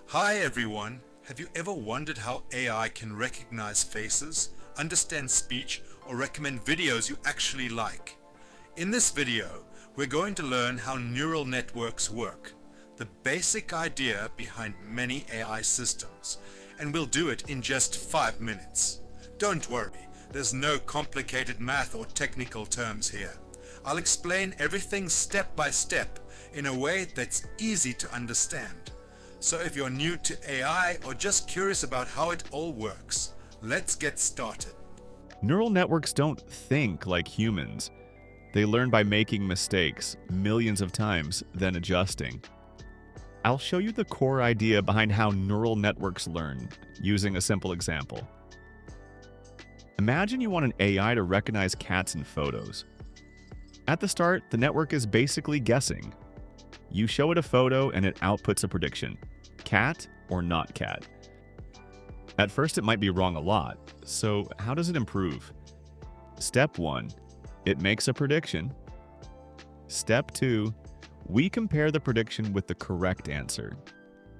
Hi everyone! Have you ever wondered how AI can recognize faces, understand speech, or recommend videos you actually like? In this video, we're going to learn how neural networks work, the basic idea behind many AI systems, and we'll do it in just 5 minutes. Don't worry, there's no complicated math or technical terms here. I'll explain everything step by step in a way that's easy to understand. So if you're new to AI or just curious about how it all works, let's get started. Neural networks don't think like humans. They learn by making mistakes millions of times, then adjusting. I'll show you the core idea behind how neural networks learn, using a simple example. Imagine you want an AI to recognize cats in photos. At the start, the network is basically guessing. You show it a photo and it outputs a prediction: cat or not cat. At first, it might be wrong a lot, so how does it improve? Step 1. It makes a prediction. Step 2. We compare the prediction with the correct answer.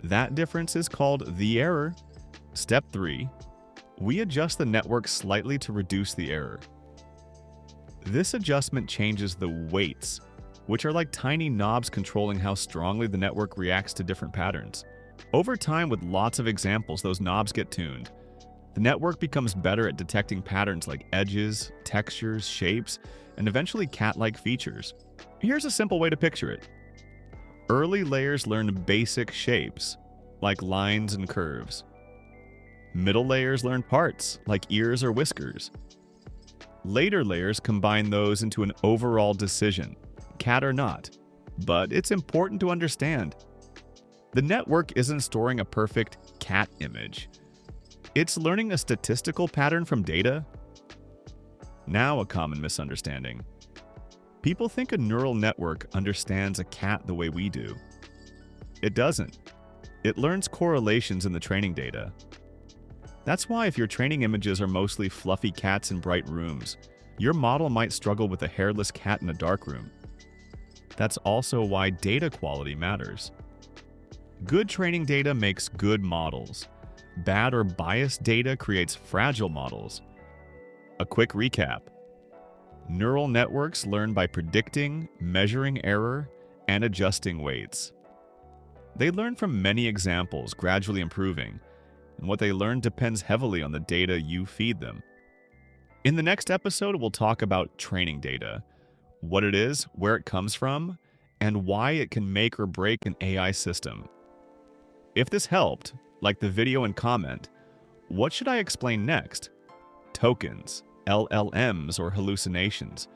That difference is called the error. Step 3. We adjust the network slightly to reduce the error. This adjustment changes the weights, which are like tiny knobs controlling how strongly the network reacts to different patterns. Over time, with lots of examples, those knobs get tuned. The network becomes better at detecting patterns like edges, textures, shapes, and eventually cat-like features. Here's a simple way to picture it. Early layers learn basic shapes, like lines and curves. Middle layers learn parts, like ears or whiskers. Later layers combine those into an overall decision, cat or not. But it's important to understand, the network isn't storing a perfect cat image. It's learning a statistical pattern from data. Now, a common misunderstanding. People think a neural network understands a cat the way we do. It doesn't. It learns correlations in the training data. That's why if your training images are mostly fluffy cats in bright rooms, your model might struggle with a hairless cat in a dark room. That's also why data quality matters. Good training data makes good models. Bad or biased data creates fragile models. A quick recap. Neural networks learn by predicting, measuring error, and adjusting weights. They learn from many examples, gradually improving, and what they learn depends heavily on the data you feed them. In the next episode, we'll talk about training data, what it is, where it comes from, and why it can make or break an AI system. If this helped, like the video and comment, what should I explain next? Tokens, LLMs, or hallucinations?